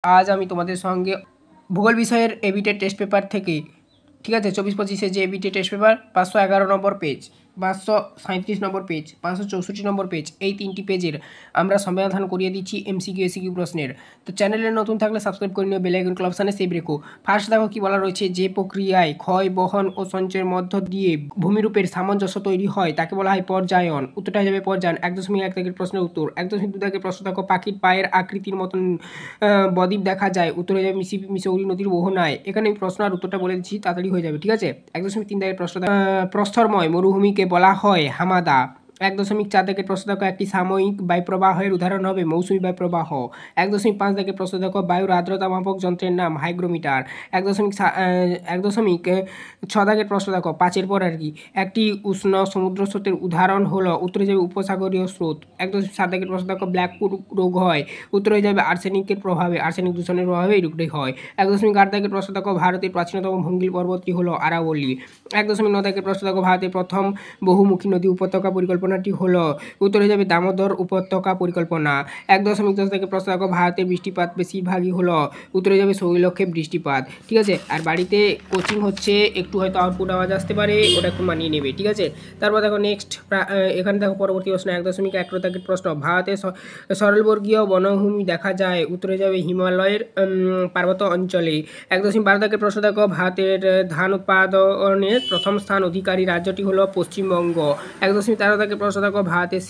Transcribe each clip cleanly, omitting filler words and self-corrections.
আজ আমি তোমাদের সঙ্গে ভূগোল বিষয়ের এবিটের টেস্ট পেপার থেকে, ঠিক আছে, 24-25 যে এবিটের টেস্ট পেপার 511 নম্বর পেজ, 537 নম্বর পেজ, 564 নম্বর পেজ, এই তিনটি পেজের আমরা সমাধান করিয়ে দিচ্ছি এমসিকিউ এসিকিউ প্রশ্নের। তো চ্যানেলে নতুন থাকলে সাবস্ক্রাইব করে নিও, বেল আইকন ক্লিক অপশানে সেভ রেখো। ফার্স্ট দেখো কি বলা রয়েছে, যে প্রক্রিয়ায় ক্ষয় বহন ও সঞ্চয়ের মধ্য দিয়ে ভূমিরূপের সামঞ্জস্য তৈরি হয় তাকে বলা হয় পর্যায়ন। উত্তরটা হয়ে যাবে পর্যায়ন। 1.1 দাগের প্রশ্নের উত্তর। 1.2 দাগের প্রশ্ন দেখো, পাখির পায়ের আকৃতির মতন বদ্বীপ দেখা যায়। উত্তর হয়ে যাবে মিসৌরি নদীর মোহনায়। এখানে আমি প্রশ্ন আর উত্তরটা বলে দিচ্ছি, তাড়াতাড়ি হয়ে যাবে, ঠিক আছে। 1.3 দাগের প্রশ্ন, প্রস্তরময় মরুভূমিকে বলা হয় হামাদা। 1.4 দাগের প্রশ্ন দেখো, একটি সাময়িক বায়ুপ্রবাহের উদাহরণ হবে মৌসুমী বায়ুপ্রবাহ। 1.5 দাগের প্রশ্ন দেখো, বায়ুর আর্দ্রতা মাপক যন্ত্রের নাম হাইগ্রোমিটার। 1.6 দাগের প্রশ্ন দেখো, 5-এর পর আর কি, একটি উষ্ণ সমুদ্র স্রোতের উদাহরণ হলো। উত্তরে যাবে উপসাগরীয় স্রোত। 1.7 দাগের প্রশ্ন দেখো, ব্ল্যাক রোগ হয়। উত্তর হয়ে যাবে আর্সেনিকের প্রভাবে, আর্সেনিক দূষণের প্রভাবে এই রোগটাই হয়। 1.8 দাগের প্রশ্ন দেখো, ভারতের প্রাচীনতম ভঙ্গিল পর্বতটি হলো আরাবল্লী। 1.9 দাগের প্রশ্ন দেখো, ভারতের প্রথম বহুমুখী নদী উপত্যকা পরিকল্পনাটি হলো। উত্তর হয়ে যাবে দামোদর উপত্যকা পরিকল্পনা। 1.10 দাগের প্রশ্ন দেখো, ভারতের বৃষ্টিপাত বেশিরভাগই হলো। উত্তরে যাবে শৈলক্ষেপ বৃষ্টিপাত, ঠিক আছে। আর বাড়িতে কোচিং হচ্ছে, একটু হয়তো আউটপুট আওয়াজ আসতে পারে, ওটা একটু মানিয়ে নেবে, ঠিক আছে। তারপর দেখো নেক্সট, এখানে দেখো পরবর্তী প্রশ্ন 1.11 দাগের প্রশ্ন, ভারতের সরলবর্গীয় বনভূমি দেখা যায়। উত্তরে যাবে হিমালয়ের পার্বত্য অঞ্চলে। 1.12 দাগের প্রশ্ন দেখো, ভারতের ধান উৎপাদনের প্রথম স্থান অধিকারী রাজ্যটি হলো পশ্চিমবঙ্গ। 1.13 দাগের প্রশ্ন দেখো, ভারতের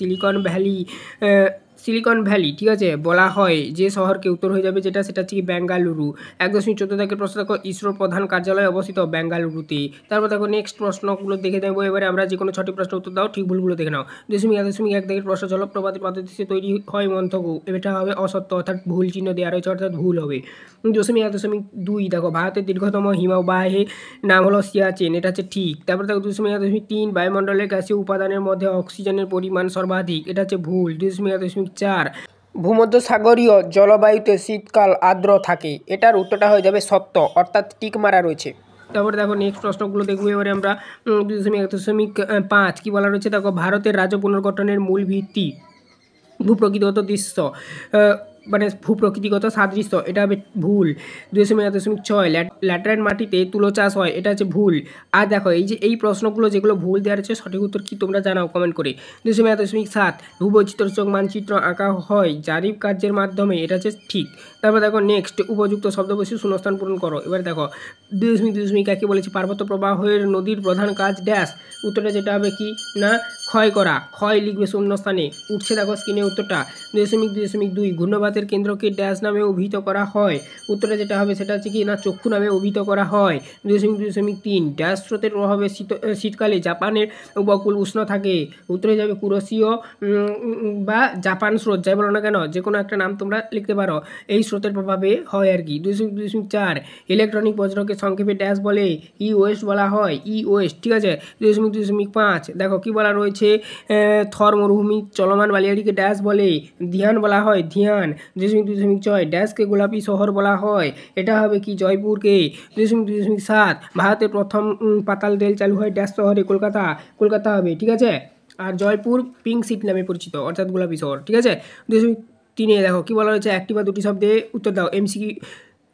সিলিকন ভ্যালি, ঠিক আছে, বলা হয় যে শহরকে। উত্তর হয়ে যাবে যেটা, সেটা হচ্ছে কি বেঙ্গালুরু। 1.14 দাগের প্রশ্ন দেখো, ইসরোর প্রধান কার্যালয় অবস্থিত বেঙ্গালুরুতে। তারপর দেখো নেক্সট প্রশ্নগুলো দেখে দেবো এবারে আমরা, যে কোনো 6টি প্রশ্ন উত্তর দাও, ঠিক ভুলগুলো দেখে নাও। 1.1 দাগের প্রশ্ন, জলপ্রপাতের পাদদেশে তৈরি হয় মন্থকূপ। এটা হবে অসত্য, অর্থাৎ ভুল চিহ্ন দেওয়া রয়েছে, অর্থাৎ ভুল হবে। 2.2 দেখো, ভারতের দীর্ঘতম হিমবাহের নাম হলো সিয়াচেন, এটা হচ্ছে ঠিক। তারপর দেখো 2.3, বায়ুমণ্ডলের গ্যাসীয় উপাদানের মধ্যে অক্সিজেনের পরিমাণ সর্বাধিক, এটা হচ্ছে ভুল। 2.4, ভূমধ্যসাগরীয় জলবায়ুতে শীতকাল আর্দ্র থাকে, এটার উত্তরটা হয়ে যাবে সত্য, অর্থাৎ টিক মারা রয়েছে। তারপরে দেখো নেক্সট প্রশ্নগুলো দেখবো এবারে আমরা। 2.1.5 কি বলা রয়েছে দেখো, ভারতের রাজ্য পুনর্গঠনের মূল ভিত্তি ভূপ্রকৃতিগত দৃশ্য, মানে ভূপ্রকৃতিগত সাদৃশ্য, এটা হবে ভুল। 2.1.6, ল্যাটেরাইট মাটিতে তুলো চাষ হয়, এটা হচ্ছে ভুল। আর দেখো এই যে এই প্রশ্নগুলো যেগুলো ভুল দেওয়া রয়েছে, সঠিক উত্তর কি তোমরা জানাও কমেন্ট করে। 2.1.7, ভূবৈচিত্র্যসূচক মানচিত্র আঁকা হয় জারিপ কার্যের মাধ্যমে, এটা হচ্ছে ঠিক। তারপর দেখো নেক্সট, উপযুক্ত শব্দবস্তু শূন্যস্থান পূরণ করো। এবার দেখো 2.2 কি বলেছি, পার্বত্য প্রবাহের নদীর প্রধান কাজ ড্যাশ। উত্তরটা যেটা হবে কি না, ক্ষয় করা, ক্ষয় লিখবে শূন্যস্থানে। উঠছে দেখো স্ক্রিনে উত্তরটা। 2.2, ঘূর্ণবাতের কেন্দ্রকে ড্যাশ নামে অভিহিত করা হয়। উত্তরে যেটা হবে সেটা হচ্ছে কি না, চক্ষু নামে অভিহিত করা হয়। 2.2.3, ড্যাশ স্রোতের প্রভাবে শীতকালে জাপানের উপকূল উষ্ণ থাকে। উত্তরে যাবে কুরোশীয় বা জাপান স্রোত, যাই বলো না কেন, যে কোনো একটা নাম তোমরা লিখতে পারো, এই স্রোতের প্রভাবে হয় আর কি। 2.4, ইলেকট্রনিক বজ্রকে সংক্ষেপে ড্যাশ বলে, ই ওয়েস্ট বলা হয়, ই ওয়েস্ট, ঠিক আছে। 2.5, দেখো কি বলা রয়েছে, থর মরুভূমি চলমান বালিয়াড়িকে ড্যাশ বলে, ধিয়ান বলা হয়, ধিয়ান। 2.6, ড্যাশকে গোলাপি শহর বলা হয়, এটা হবে কি জয়পুরকে। 2.7, ভারতের প্রথম পাতাল রেল চালু হয় ড্যাশ শহরে, কলকাতা, কলকাতা হবে, ঠিক আছে। আর জয়পুর পিঙ্ক সিটি নামে পরিচিত, অর্থাৎ গোলাপি শহর, ঠিক আছে। 2.3, দেখো কি বলা হয়েছে, একটি বা দুটি শব্দে উত্তর দাও।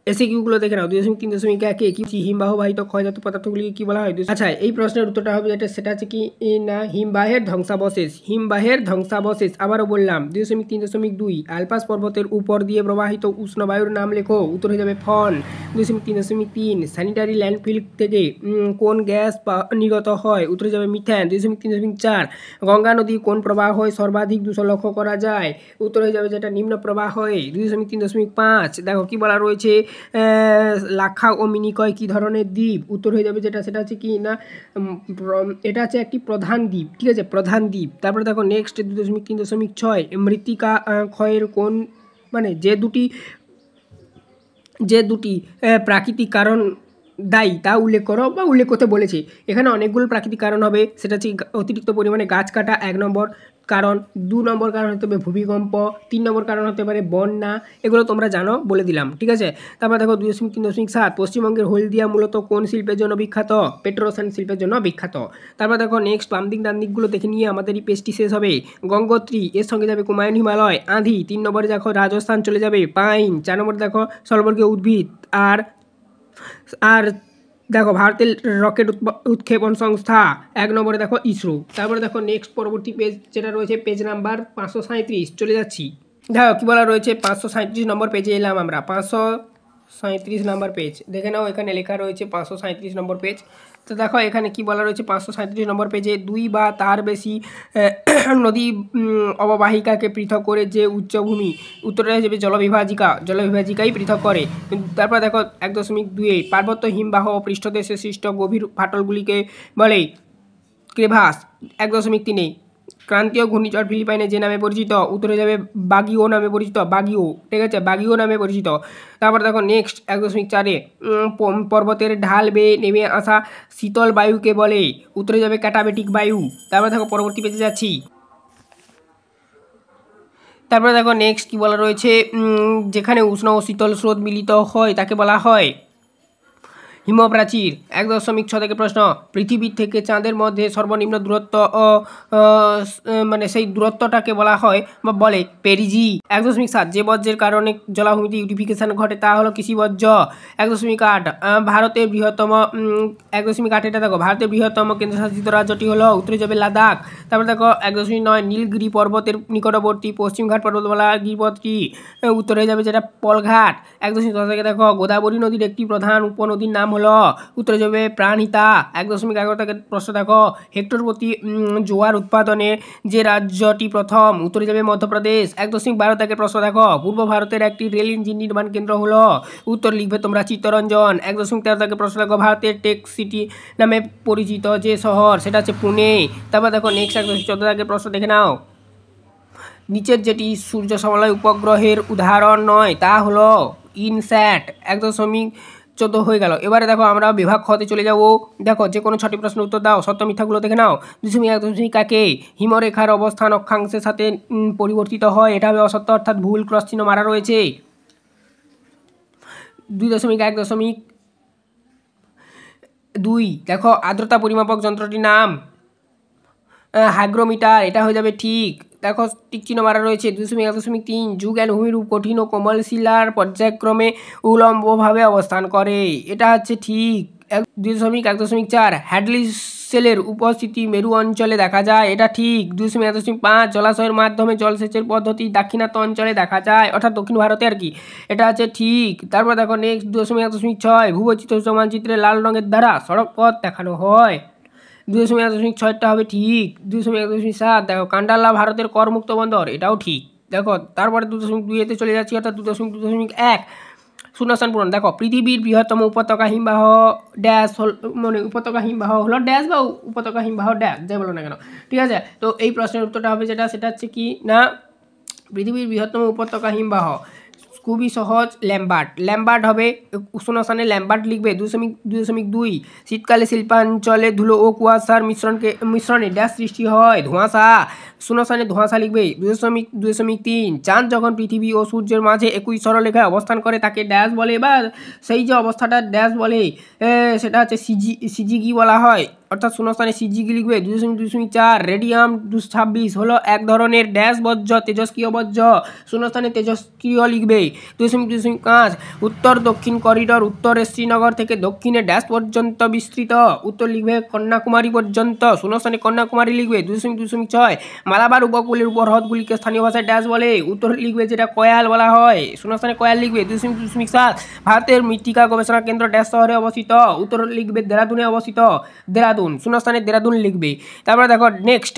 এসিকিউগুলো দেখে নাও। 2.3.1 কি হিমবাহ বাহিত ক্ষয়জাত পদার্থগুলিকে কি বলা হয়। আচ্ছা, এই প্রশ্নের উত্তরটা হবে যেটা, সেটা হচ্ছে কি না, হিমবাহের ধ্বংসাবশেষ, হিমবাহের ধ্বংসাবশেষ। আবারও বললাম। 2.3.2, আলপাস পর্বতের উপর দিয়ে প্রবাহিত উষ্ণ বায়ুর নাম লেখো। উত্তর হয়ে যাবে ফন। 2.3.3, স্যানিটারি ল্যান্ডফিল থেকে কোন গ্যাস নির্গত হয়। উত্তরে যাবে মিথেন। 2.3.4, গঙ্গা নদী কোন প্রবাহ হয় সর্বাধিক দূষণ লক্ষ্য করা যায়। উত্তর হয়ে যাবে যেটা নিম্ন প্রবাহ হয়। 2.3.5, দেখো কি বলা রয়েছে, লাক্ষা ও মিনিকয় কি ধরনের দ্বীপ। উত্তর হয়ে যাবে যেটা, সেটা হচ্ছে কি না, এটা হচ্ছে একটি প্রধান দ্বীপ, ঠিক আছে, প্রধান দ্বীপ। তারপরে দেখো নেক্সট 2.3.6, মৃত্তিকা ক্ষয়ের কোন, মানে যে দুটি প্রাকৃতিক কারণ দায়ী তা উল্লেখ করো বা উল্লেখ করতে বলেছে। এখানে অনেকগুলো প্রাকৃতিক কারণ হবে, সেটা হচ্ছে অতিরিক্ত পরিমাণে গাছ কাটা 1 নম্বর কারণ, 2 নম্বর কারণ হতে পারে ভূমিকম্প, 3 নম্বর কারণ হতে পারে বন্যা। এগুলো তোমরা জানো, বলে দিলাম, ঠিক আছে। তারপর দেখো 2.3.7 পশ্চিমবঙ্গের হলদিয়া মূলত কোন শিল্পের জন্য বিখ্যাত? পেট্রোরসায়ন শিল্পের জন্য বিখ্যাত। তারপর দেখো নেক্সট বাম দিক ডান দিকগুলো দেখে নিয়ে আমাদের এই পেজটি শেষ হবে। গঙ্গোত্রী, এর সঙ্গে যাবে কুমায়ুন হিমালয়, আঁধি, 3 নম্বরে দেখো রাজস্থান চলে যাবে, পাইন, 4 নম্বরে দেখো স্থলবর্গীয় উদ্ভিদ, আর আর দেখো ভারতের রকেট উৎক্ষেপণ সংস্থা 1 নম্বরে দেখো ইসরো। তারপরে দেখো নেক্সট পরবর্তী পেজ যেটা রয়েছে পেজ নাম্বার 537, চলে যাচ্ছি। দেখো কী বলা রয়েছে, 537 নম্বর পেজে এলাম আমরা। 537 নম্বর পেজ দেখে নাও, এখানে লেখা রয়েছে 537 নম্বর পেজ। তো দেখো এখানে কি বলা রয়েছে 537 নম্বর পেজে, 2 বা তার বেশি নদী অববাহিকাকে পৃথক করে যে উচ্চভূমি, উত্তরে যাবে জলবিভাজিকাই পৃথক করে। তারপর দেখো 1.2 পার্বত্য হিমবাহ পৃষ্ঠদেশে সৃষ্ট গভীর ফাটলগুলিকে বলে ক্রেভাস। 1.3 ক্রান্তীয় ঘূর্ণিঝড় ফিলিপাইনে যে নামে পরিচিত, উত্তরে যাবে বাগিও নামে পরিচিত, বাগিও, ঠিক আছে, বাগিও নামে পরিচিত। তারপর দেখো নেক্সট 1.4 পর্বতের ঢাল বেয়ে নেমে আসা শীতল বায়ুকে বলে, উত্তরে যাবে ক্যাটাবেটিক বায়ু। তারপর দেখো পরবর্তী পেজে যাচ্ছি। তারপরে দেখো নেক্সট কি বলা রয়েছে, যেখানে উষ্ণ ও শীতল স্রোত মিলিত হয় তাকে বলা হয় হিমপ্রাচীর। 1.6 থেকে প্রশ্ন, পৃথিবীর থেকে চাঁদের মধ্যে সর্বনিম্ন দূরত্ব ও মানে সেই দূরত্বটাকে বলা হয় বা বলে পেরিজি। 1.7 যে বর্জ্যের কারণে জলাভূমিতে ইউটিফিকেশন ঘটে তা হলো কৃষি বর্জ্য। 1.8 ভারতের বৃহত্তম 1.8 এটা দেখো ভারতের বৃহত্তম কেন্দ্রশাসিত রাজ্যটি হলো, উত্তরে যাবে লাদাখ। তারপর দেখো 1.9 নীলগিরি পর্বতের নিকটবর্তী পশ্চিমঘাট পর্বতমালা গিরিপথটি, উত্তরে যাবে যেটা পলঘাট। 1.10 থেকে দেখো গোদাবরী নদীর একটি প্রধান উপনদীর নাম হলো, উত্তরে যাবে প্রাণহিতা। 1.11 থেকে প্রশ্ন দেখো হেক্টর প্রতি জোয়ার উৎপাদনে যে রাজ্যটি প্রথম, উত্তরে যাবে মধ্যপ্রদেশ। 1.12 থেকে প্রশ্ন দেখো পূর্ব ভারতের একটি রেল ইঞ্জিন নির্মাণ কেন্দ্র হলো, উত্তর লিখবে তোমরা চিত্তরঞ্জন। 1.13 থেকে প্রশ্ন দেখো ভারতের টেক সিটি নামে পরিচিত যে শহর, সেটা হচ্ছে পুনে। তারপর দেখো নেক্সট 1.14 থেকে প্রশ্ন দেখে নাও, নিচের যেটি সূর্য সমলয় উপগ্রহের উদাহরণ নয় তা হলো ইনস্যাট। 1.14 হয়ে গেল। এবারে দেখো আমরা বিভাগ খতে চলে যাব। দেখো যে কোনো 6টি প্রশ্নের উত্তর দাও, সত্য মিথ্যাগুলো দেখে নাও। 2.1 কাকে হিমরেখার অবস্থান অক্ষাংশের সাথে পরিবর্তিত হয়, এটা হবে অসত্য, অর্থাৎ ভুল, ক্রস চিহ্ন মারা রয়েছে। 2.1.2 দেখো আর্দ্রতা পরিমাপক যন্ত্রটির নাম হাইগ্রোমিটার, এটা হয়ে যাবে ঠিক। দেখো টিক চিহ্ন মারা রয়েছে। 2.1.3 যুগ এর ভূমিরূপ কঠিন ও কোমল শিলার পর্যায়ক্রমে উলম্বভাবে অবস্থান করে, এটা হচ্ছে ঠিক। 2.1.4 হ্যাডলি সেলের উপস্থিতি মেরু অঞ্চলে দেখা যায়, এটা ঠিক। 2.1.5 জলাশয়ের মাধ্যমে জলসেচের পদ্ধতি দাক্ষিণাত্য অঞ্চলে দেখা যায়, অর্থাৎ দক্ষিণ ভারতে আর কি, এটা আছে ঠিক। তারপর দেখো নেক্সট 2.1.6 ভূবৈচিত্র্য মানচিত্রে লাল রঙের দ্বারা সড়ক পথ দেখানো হয়, 2.1.6টা হবে ঠিক। 2.1.7 দেখো কান্ডালা ভারতের করমুক্ত বন্দর, এটাও ঠিক। দেখো তারপরে 2.2-তে চলে যাচ্ছি, অর্থাৎ 2.2.1 শূন্যস্থান পূরণ। দেখো পৃথিবীর বৃহত্তম উপত্যকা হিমবাহ ড্যাশ মানে উপত্যকা হিমবাহ হলো ড্যাশ বা উপত্যকা হিমবাহ ড্যাশ, যাই বলো না কেন, ঠিক আছে। তো এই প্রশ্নের উত্তরটা হবে যেটা, সেটা হচ্ছে কি না, পৃথিবীর বৃহত্তম উপত্যকা হিমবাহ খুবই সহজ, ল্যাম্বার্ট হবে, শূন্যস্থানে ল্যাম্বার্ট লিখবে। 2.2 শীতকালে শিল্পাঞ্চলে ধুলো ও কুয়াশার মিশ্রণে ড্যাশ সৃষ্টি হয়, ধোঁয়াশা, শূন্যস্থানে ধোঁয়াশা লিখবে। 2.3 চাঁদ যখন পৃথিবী ও সূর্যের মাঝে একই সরলরেখায় অবস্থান করে তাকে ড্যাশ বলে, বা সেই যে অবস্থাটা ড্যাশ বলে সেটা হচ্ছে সিজিগি বলা হয়, অর্থাৎ শূন্যস্থানে সিজিগি লিখবে। 2.4 রেডিয়াম 226 হলো এক ধরনের ড্যাশ বর্জ্য, তেজস্ক্রিয় বর্জ্য, শূন্যস্থানে তেজস্ক্রিয় লিখবে। 2.5 উত্তর দক্ষিণ করিডোর উত্তরে শ্রীনগর থেকে দক্ষিণে ড্যাশ পর্যন্ত বিস্তৃত, উত্তর লিখবে কন্যাকুমারী পর্যন্ত, শূন্যস্থানে কন্যাকুমারী লিখবে। 2.6 মালাবার উপকূলের উপর হ্রদগুলিকে স্থানীয় ভাষায় ড্যাশ বলে, উত্তর লিখবে যেটা কয়াল বলা হয়, শূন্যস্থানে কয়াল লিখবে। 2.7 ভারতের মৃত্তিকা গবেষণা কেন্দ্র ড্যাশ শহরে অবস্থিত, উত্তর লিখবে দেরাদুনে অবস্থিত, দেরাদুন, শূন্যস্থানে দেরাদুন লিখবে। তারপরে দেখো নেক্সট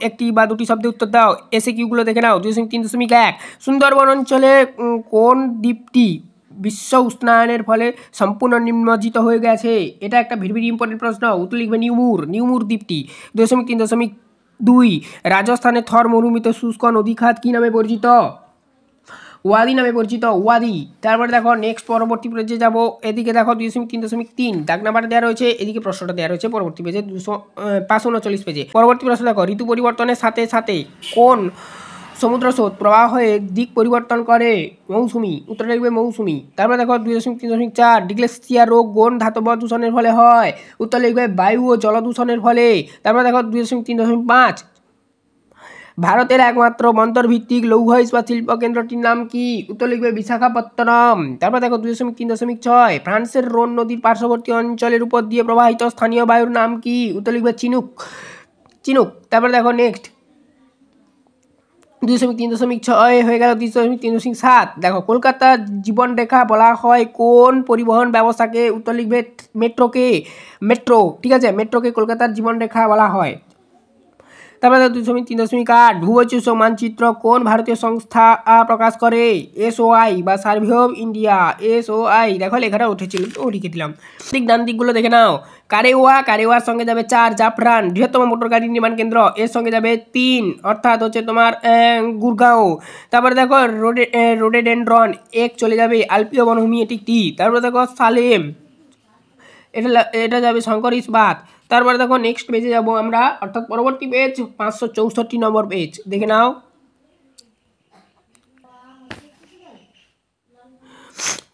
একটি বা দুটি শব্দের উত্তর দাও, এসে কিউগুলো দেখে নাও। 2.3.1 সুন্দরবন অঞ্চলে কোন দ্বীপটি বিশ্ব উষ্ণায়নের ফলে সম্পূর্ণ নিমজ্জিত হয়ে গেছে, এটা একটা ভেরি ইম্পর্টেন্ট প্রশ্ন, উত্তর লিখবে নিউমুর দ্বীপটি। 2.3.2 রাজস্থানের থর মরুভূমিতে শুষ্ক নদী খাত কী নামে পরিচিত, ওয়াদি নামে পরিচিত, ওয়াদি। তারপরে দেখো নেক্সট পরবর্তী পেজে যাব, এদিকে দেখো 2.3.3 দাগ নাম্বার দেওয়া রয়েছে, এদিকে প্রশ্নটা দেওয়া রয়েছে পরবর্তী পেজে 539 পেজে। পরবর্তী প্রশ্ন দেখো, ঋতু পরিবর্তনের সাথে সাথে কোন সমুদ্র স্রোত প্রবাহ হয়ে দিক পরিবর্তন করে? মৌসুমি, উত্তরটা লিখবে মৌসুমি। তারপরে দেখো 2.3.4 ডিগ্লেসিয়ার রোগ কোন ধাতব দূষণের ফলে হয়? উত্তর লিখবে বায়ু ও জল দূষণের ফলে। তারপরে দেখো 2.3.5 ভারতের একমাত্র বন্দরভিত্তিক লৌহ ইস্পাত শিল্প কেন্দ্রটির নাম কি? উত্তর লিখবে বিশাখাপত্তনম। তারপর দেখো 2.3.6 ফ্রান্সের রোন নদীর পার্শ্ববর্তী অঞ্চলের উপর দিয়ে প্রবাহিত স্থানীয় বায়ুর নাম কি? উত্তর লিখবে চিনুক, চিনুক। তারপরে দেখো নেক্সট 2.3.6 হয়ে গেল। 2.3.7 দেখো কলকাতার জীবনরেখা বলা হয় কোন পরিবহন ব্যবস্থাকে? উত্তর লিখবে মেট্রোকে, মেট্রো। ঠিক আছে, মেট্রোকে কলকাতার জীবনরেখা বলা হয়। তারপরে 2.3.8 ভূবৈচিত্র্য মানচিত্র কোন ভারতীয় সংস্থা প্রকাশ করে? SOI বা সার্ভে অফ ইন্ডিয়া, SOI। দেখো লেখাটা উঠেছিল তো লিখে দিলাম। ঠিক ডান দিকগুলো দেখে নাও। কারেওয়া, কারেওয়ার সঙ্গে যাবে 4 জাফরান বৃহত্তম মোটর গাড়ি নির্মাণ কেন্দ্র, এর সঙ্গে যাবে 3 অর্থাৎ হচ্ছে তোমার গুরগাঁও। তারপরে দেখো রোডেডেনড্রন 1 চলে যাবে আলপীয় বনভূমি, এটি টি। তারপরে দেখো সালেম, এটা যাবে শঙ্কর ইস্পাত। তারপরে দেখো নেক্সট পেজে যাব আমরা, অর্থাৎ পরবর্তী পেজ 564 নম্বর পেজ দেখে নাও।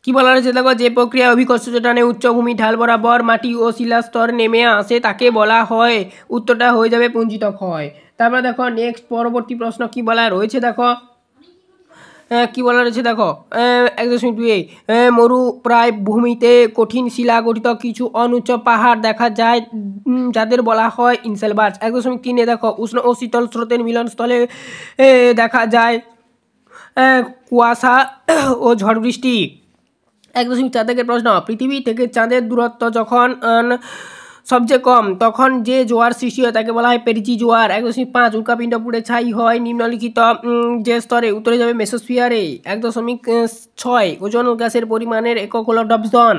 কি বলা রয়েছে দেখো, যে প্রক্রিয়া অভিকর্ষ টানে উচ্চভূমি ঢাল বরাবর মাটি ও শিলাস্তর নেমে আসে তাকে বলা হয়? উত্তরটা হয়ে যাবে পুঞ্জিত ক্ষয়। তারপরে দেখো নেক্সট পরবর্তী প্রশ্ন কি বলা রয়েছে দেখো, কি বলা রয়েছে দেখো 1.2 মরু প্রায় ভূমিতে কঠিন শিলা গঠিত কিছু অনুচ্চ পাহাড় দেখা যায় যাদের বলা হয় ইনসেলবার্স। 1.3 দেখো উষ্ণ ও শীতল স্রোতের মিলনস্থলে দেখা যায় কুয়াশা ও ঝড় বৃষ্টি। 1.4 থেকে প্রশ্ন, পৃথিবী থেকে চাঁদের দূরত্ব যখন সবচেয়ে কম তখন যে জোয়ার সৃষ্টি হয় তাকে বলা হয় পেরিচি জোয়ার। 1.5 উল্কাপিণ্ড পুড়ে ছাই হয় নিম্নলিখিত যে স্তরে? উত্তরে যাবে মেসোস্ফিয়ারে। 1.6 ওজোন গ্যাসের পরিমাণের একক হলো ডবসন।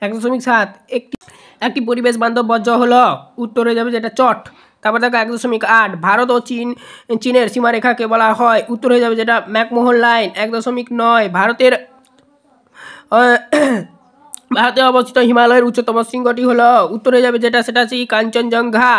1.7 একটি পরিবেশ বান্ধব বর্জ্য হলো? উত্তরে যাবে যেটা চট। তারপর দেখো 1.8 ভারত ও চীনের সীমারেখাকে বলা হয়? উত্তর হয়ে যাবে যেটা ম্যাকমোহন লাইন। 1.9 ভারতে অবস্থিত হিমালয়ের উচ্চতম শৃঙ্গটি হলো? উত্তরে যাবে যেটা সেটা হচ্ছে কাঞ্চনজঙ্ঘা।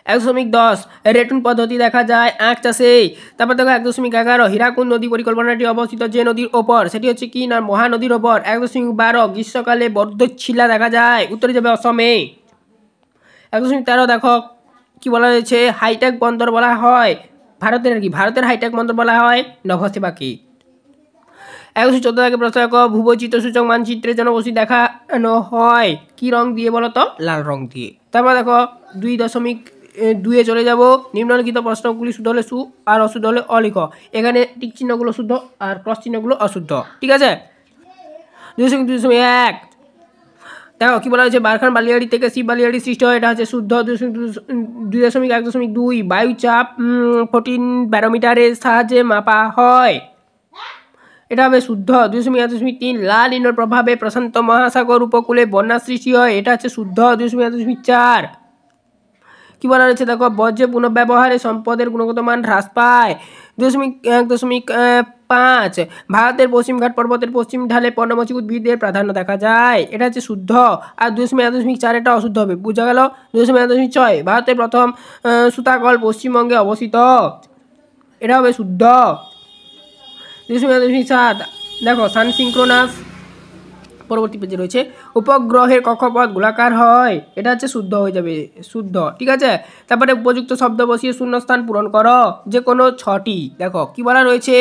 1.10 রেটুন পদ্ধতি দেখা যায় আখ চাষে। তারপর দেখো 1.11 হীরাকুন্দ নদী পরিকল্পনাটি অবস্থিত যে নদীর ওপর সেটি হচ্ছে কি না মহানদীর ওপর। 1.12 গ্রীষ্মকালে বরদশিলা দেখা যায়? উত্তরে যাবে অসমে। 1.13 দেখো কি বলা হয়েছে, হাইটেক বন্দর বলা হয় ভারতের কি? ভারতের হাইটেক বন্দর বলা হয় নভসেবাকে। 114 থেকে প্রশ্ন দেখো, ভূবৈচিত্র্য সূচক মানচিত্রের জনবসতি দেখানো হয় কি রং দিয়ে বলো তো? লাল রং দিয়ে। তারপর দেখো 2.2 চলে যাব, নিম্নলিখিত প্রশ্নগুলি শুদ্ধ হলে সু আর অশুদ্ধ হলে অলিখ। এখানে টিক চিহ্নগুলো শুদ্ধ আর ক্রস চিহ্নগুলো অশুদ্ধ। ঠিক আছে। 2.1 দেখো কি বলা হয়েছে, বারখান বালিয়াড়ি থেকে শিব বালিয়াড়ি সৃষ্টি হয়, এটা হচ্ছে শুদ্ধ। 2.1.2 বায়ুচাপ 14 ব্যারোমিটারের সাহায্যে মাপা হয়, এটা হবে শুদ্ধ। 2.1.3 লা নিনোর প্রভাবে প্রশান্ত মহাসাগর উপকূলে বন্যা সৃষ্টি হয়, এটা হচ্ছে শুদ্ধ। 2.1.4 কি বলা রয়েছে দেখো, বর্জ্য পুনঃব্যবহারে সম্পদের গুণগত মান হ্রাস পায়। 2.1.5 ভারতের পশ্চিমঘাট পর্বতের পশ্চিম ঢালে পর্ণমোচী উদ্ভিদের প্রাধান্য দেখা যায়, এটা হচ্ছে শুদ্ধ। আর 2.1.4 এটা অশুদ্ধ হবে, বোঝা গেল। 2.1.6 ভারতের প্রথম সুতাকল পশ্চিমবঙ্গে অবস্থিত, এটা হবে শুদ্ধ। 2.7 দেখো সানসিঙ্ক্রোনাস পরবর্তী পেজে রয়েছে, উপগ্রহের কক্ষপথ গোলাকার হয়, এটা হচ্ছে শুদ্ধ হয়ে যাবে, শুদ্ধ। ঠিক আছে। তারপরে উপযুক্ত শব্দ বসিয়ে শূন্যস্থান পূরণ করো, যে কোনো 6টি। দেখো কি বলা রয়েছে,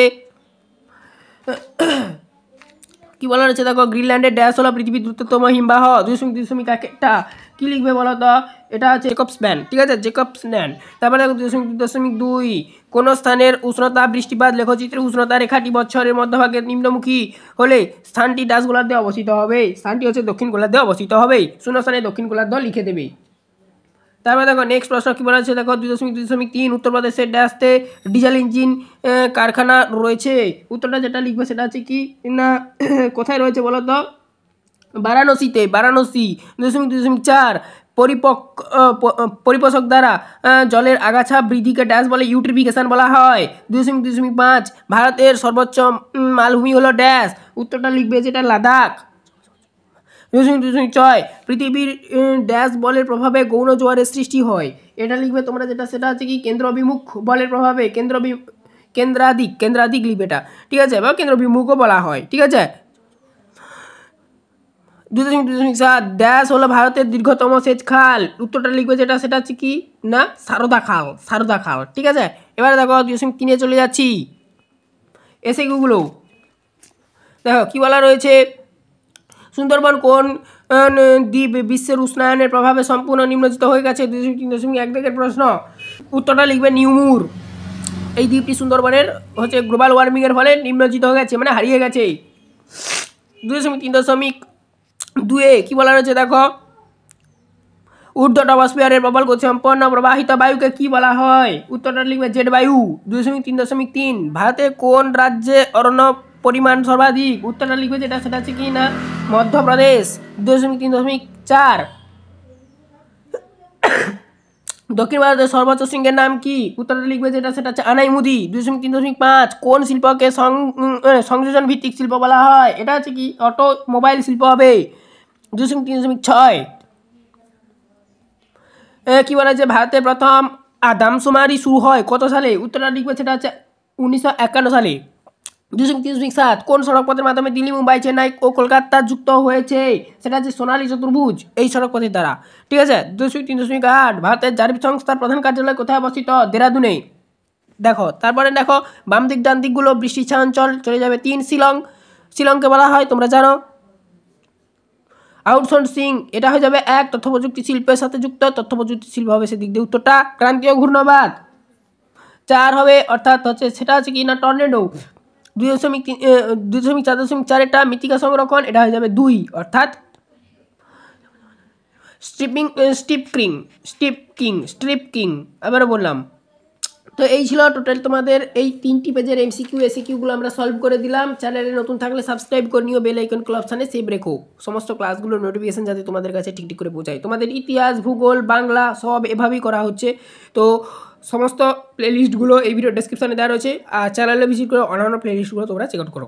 কি বলা রয়েছে দেখো, গ্রিনল্যান্ডের ড্যাশ হলো পৃথিবীর দ্রুততম হিমবাহ। 2.1 কি লিখবে বলো তো? এটা হচ্ছে জেকবসম্যান। ঠিক আছে, জেকবসম্যান। তারপরে দেখো 2.2 কোন স্থানের উষ্ণতা বৃষ্টিপাত লেখচিত্রে উষ্ণতা রেখাটি বছরের মধ্যভাগে নিম্নমুখী হলে স্থানটি ড্যাশ গোলার্ধে অবস্থিত হবে, স্থানটি হচ্ছে দক্ষিণ গোলার্ধে অবস্থিত হবে, শূন্যস্থানে দক্ষিণ গোলার্ধ লিখে দেবে। তারপরে দেখো নেক্সট প্রশ্ন কি বলা হচ্ছে দেখো, 2.2.3 উত্তরপ্রদেশের ড্যাশতে ডিজেল ইঞ্জিন কারখানা রয়েছে, উত্তরটা যেটা লিখবে সেটা হচ্ছে কি না কোথায় রয়েছে বলো তো? বারাণসীতে, বারাণসী। 2.2.4 পরিপোষক দ্বারা জলের আগাছা বৃদ্ধিকে ড্যাশ বলে, ইউট্রিফিকেশন বলা হয়। 2.5 ভারতের সর্বোচ্চ মালভূমি হলো ড্যাশ, উত্তরটা লিখবে যেটা লাদাখ। 2.6 পৃথিবীর ড্যাশ বলের প্রভাবে গৌণ জোয়ারের সৃষ্টি হয়, এটা লিখবে তোমরা যেটা সেটা হচ্ছে কি কেন্দ্র অভিমুখ বলের প্রভাবে কেন্দ্রাদিক লিখবে এটা, ঠিক আছে, বা কেন্দ্র অভিমুখও বলা হয়, ঠিক আছে। 2.7 ড্যাশ হলো ভারতের দীর্ঘতম সেচ খাল, উত্তরটা লিখবে যেটা সেটা হচ্ছে কি না সারদা খাল, ঠিক আছে। এবারে দেখো 2.3 চলে যাচ্ছি, এসে গুলো দেখো কি বলা রয়েছে, সুন্দরবন কোন দ্বীপ বিশ্বের উষ্ণায়নের প্রভাবে সম্পূর্ণ নিম্নজিত হয়ে গেছে। 2.3.1 দেখের প্রশ্ন, উত্তরটা লিখবে নিউমুর। এই দ্বীপটি সুন্দরবনের হচ্ছে গ্লোবাল ওয়ার্মিংয়ের ফলে নিম্নজিত হয়ে গেছে, মানে হারিয়ে গেছে। 2.3.2 কি বলা রয়েছে দেখো, ঊর্ধ্ব ট্রপোস্ফিয়ারের প্রবল গতিসম্পন্ন প্রবাহিত বায়ুকে কি বলা হয়, উত্তরটা লিখবে জেট বায়ু। 2.3.3 ভারতে কোন রাজ্যে অরণ্য পরিমাণ সর্বাধিক, উত্তরটা লিখবে যেটা সেটা হচ্ছে কি না মধ্যপ্রদেশ। 2.3.4 দক্ষিণ ভারতের সর্বোচ্চ শৃঙ্গের নাম কি, উত্তরটা লিখবে যেটা সেটা হচ্ছে আনাইমুদি। 2.3.5 কোন শিল্পকে সংযোজন ভিত্তিক শিল্প বলা হয়, এটা হচ্ছে কি অটোমোবাইল শিল্প হবে। 2.3.6 কি বলা হচ্ছে ভারতের প্রথম আদমশুমারি শুরু হয় কত সালে, উত্তরটা লিখবে সেটা হচ্ছে 1951 সালে। 2.3.7 কোন সড়ক পথের মাধ্যমে দিল্লি, মুম্বাই, চেন্নাই ও কলকাতা যুক্ত হয়েছে, সেটা হচ্ছে সোনালী চতুর্ভুজ এই সড়ক পথের দ্বারা, ঠিক আছে। 2.3.8 ভারতের জারিফ সংস্থার প্রধান কার্যালয় কোথায় অবস্থিত, দেরাদুনে। দেখো তারপরে দেখো বাম দিক ডান দিকগুলো বৃষ্টি ছায়াঞ্চল চলে যাবে 3 শিলংকে বলা হয় তোমরা জানো। আউটসোর্সিং এটা হয়ে যাবে 1 তথ্য প্রযুক্তি শিল্পের সাথে যুক্ত, তথ্য প্রযুক্তি শিল্প হবে সেদিক দিয়ে উত্তরটা। ক্রান্তীয় ঘূর্ণবাদ 4 হবে, অর্থাৎ হচ্ছে সেটা হচ্ছে কি না টর্নেডো। 2.4.4 এটা মৃত্তিকা সংরক্ষণ, এটা হয়ে যাবে 2, অর্থাৎ স্ট্রিপ কিং আবারও বললাম। তো এই ছিল টোটাল তোমাদের এই 3টি পেজের এসিকিউগুলো আমরা সলভ করে দিলাম। চ্যানেলে নতুন থাকলে সাবস্ক্রাইব করে নিও, বেল আইকন অপশানে সেভ রেখো সমস্ত ক্লাসগুলোর নোটিফিকেশন যাতে তোমাদের কাছে ঠিক করে পৌঁছায়। তোমাদের ইতিহাস, ভূগোল, বাংলা সব এভাবেই করা হচ্ছে। তো সমস্ত প্লেলিস্টগুলো এই ভিডিও ডেসক্রিপশানে দেওয়া রয়েছে, আর চ্যানেলে ভিজিট করে অন্যান্য প্লেলিস্টগুলো তোমরা চেক আউট করো।